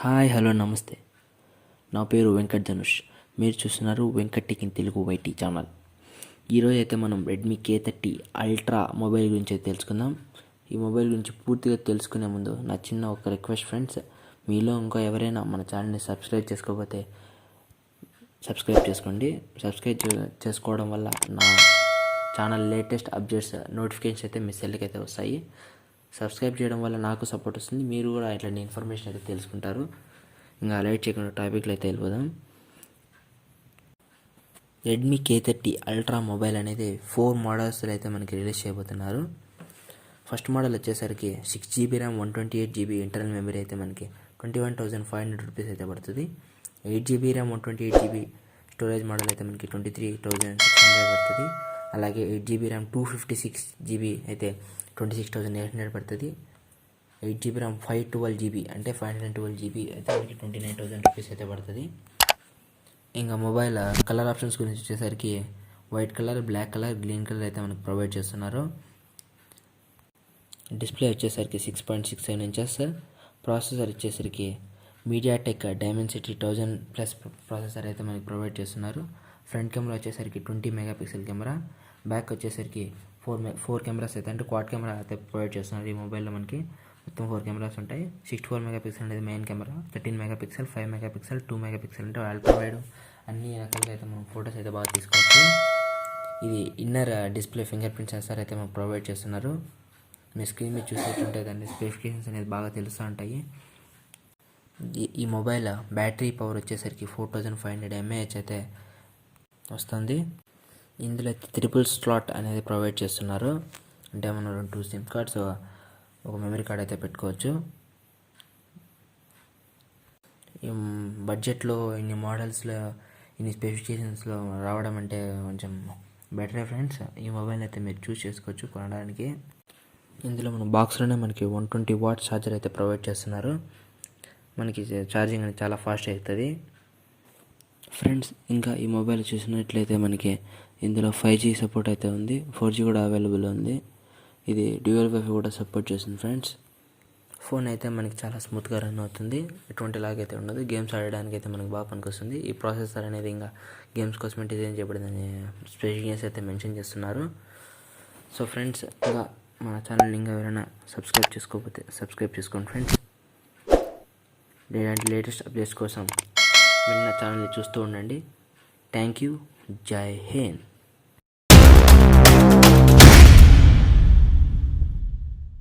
Hi hello నమస్తే. నా పేరు వెంకట్ ధనుష్. మీరు చూస్తున్నారు Venkat tech in Telugu YT channel. ఈరోజు అయితే మనం రెడ్మీ k30 అల్ట్రా మొబైల్ గురించి అయితే తెలుసుకుందాం. ఈ మొబైల్ గురించి పూర్తిగా తెలుసుకునే ముందు నా చిన్న ఒక రిక్వెస్ట్ ఫ్రెండ్స్, మీలో ఇంకా ఎవరైనా మన ఛానల్ని సబ్స్క్రైబ్ చేసుకోకపోతే సబ్స్క్రైబ్ చేసుకోండి. సబ్స్క్రైబ్ చేసుకోవడం వల్ల నా ఛానల్ లేటెస్ట్ అప్డేట్స్ నోటిఫికేషన్స్ అయితే మీ సెల్కి అయితే వస్తాయి. సబ్స్క్రైబ్ చేయడం వల్ల నాకు సపోర్ట్ వస్తుంది, మీరు కూడా ఇట్లాంటి ఇన్ఫర్మేషన్ అయితే తెలుసుకుంటారు. ఇంకా లైట్ చేయకుండా టాపిక్లో అయితే వెళ్ళిపోదాం. రెడ్మీ k30 అల్ట్రా మొబైల్ అనేది 4 మోడల్స్లో అయితే మనకి రిలీజ్ చేయబోతున్నారు. ఫస్ట్ మోడల్ వచ్చేసరికి 6GB RAM 128GB internal memory అయితే మనకి 21,500 రూపీస్ అయితే పడుతుంది. 8GB RAM 128GB storage model అయితే మనకి 23,600 పడుతుంది. అలాగే 8GB ర్యామ్ 256GB అయితే 26,800 పడుతుంది. 8GB ర్యామ్ 512GB అంటే 512GB అయితే మనకి 29,000 రూపీస్ అయితే పడుతుంది. ఇంకా మొబైల్ కలర్ ఆప్షన్స్ గురించి వచ్చేసరికి white colour, black colour, green colour అయితే మనకు ప్రొవైడ్ చేస్తున్నారు. డిస్ప్లే వచ్చేసరికి 6.67 ఇంచెస్. ప్రాసెసర్ వచ్చేసరికి మీడియాటెక్ డైమెన్సిటీ 1000+ ప్రాసెసర్ అయితే మనకి ప్రొవైడ్ చేస్తున్నారు. ఫ్రంట్ కెమెరా వచ్చేసరికి 20 మెగాపిక్సెల్ కెమెరా. బ్యాక్ వచ్చేసరికి 4 కెమెరాస్ అయితే అంటే క్వాడ్ కెమెరా అయితే ప్రొవైడ్ చేస్తున్నారు. ఈ మొబైల్లో మనకి మొత్తం 4 కెమెరాస్ ఉంటాయి. 64 మెగాపిక్సెల్ అనేది main camera, 13 megapixel, 5 megapixel, 2 megapixel అంటే అల్ట్రా వైడ్ అన్ని రకాలుగా అయితే మనం ఫొటోస్ అయితే బాగా తీసుకోవచ్చు. ఇది inner display finger print censor అయితే మనకు ప్రొవైడ్ చేస్తున్నారు. మీ స్క్రీన్ మీద చూసేటంటే దాని స్పెసిఫికేషన్స్ అనేది బాగా తెలుస్తూ ఉంటాయి. ఈ మొబైల్ బ్యాటరీ పవర్ వచ్చేసరికి 4500 mAh అయితే వస్తుంది. ఇందులో ట్రిపుల్ స్లాట్ అనేది ప్రొవైడ్ చేస్తున్నారు. అంటే మనం 2 సిమ్ కార్డ్స్, ఒక మెమరీ కార్డ్ అయితే పెట్టుకోవచ్చు. ఈ బడ్జెట్లో ఇన్ని మోడల్స్లో ఇన్ని స్పెసిఫికేషన్స్లో రావడం అంటే కొంచెం బెటరే ఫ్రెండ్స్. ఈ మొబైల్ అయితే మీరు చూస్ చేసుకోవచ్చు కొనడానికి. ఇందులో మన బాక్స్లోనే మనకి 120 వాట్ ఛార్జర్ అయితే ప్రొవైడ్ చేస్తున్నారు. మనకి ఛార్జింగ్ అనేది చాలా ఫాస్ట్ అవుతుంది ఫ్రెండ్స్. ఇంకా ఈ మొబైల్ చూసినట్లయితే మనకి ఇందులో 5G సపోర్ట్ అయితే ఉంది, 4G కూడా అవైలబుల్ ఉంది. ఇది డ్యూయల్ వైఫై కూడా సపోర్ట్ చేస్తుంది ఫ్రెండ్స్. ఫోన్ అయితే మనకి చాలా స్మూత్గా రన్ అవుతుంది, ఎటువంటి లాగ్ అయితే ఉండదు. గేమ్స్ ఆడడానికి అయితే మనకు బాగా పనికొస్తుంది. ఈ ప్రాసెసర్ అనేది ఇంకా గేమ్స్ కోసమే డిజైన్ చేయబడిందని స్పెసిఫికేషన్స్ అయితే మెన్షన్ చేస్తున్నారు. సో ఫ్రెండ్స్, ఇంకా మన ఛానల్ ఇంకా ఎవరైనా సబ్స్క్రైబ్ చేసుకోకపోతే సబ్స్క్రైబ్ చేసుకోండి ఫ్రెండ్స్. ఇలాంటి లేటెస్ట్ అప్డేట్స్ కోసం మీరు నా ఛానల్ని చూస్తూ ఉండండి. Thank you. జై హింద్.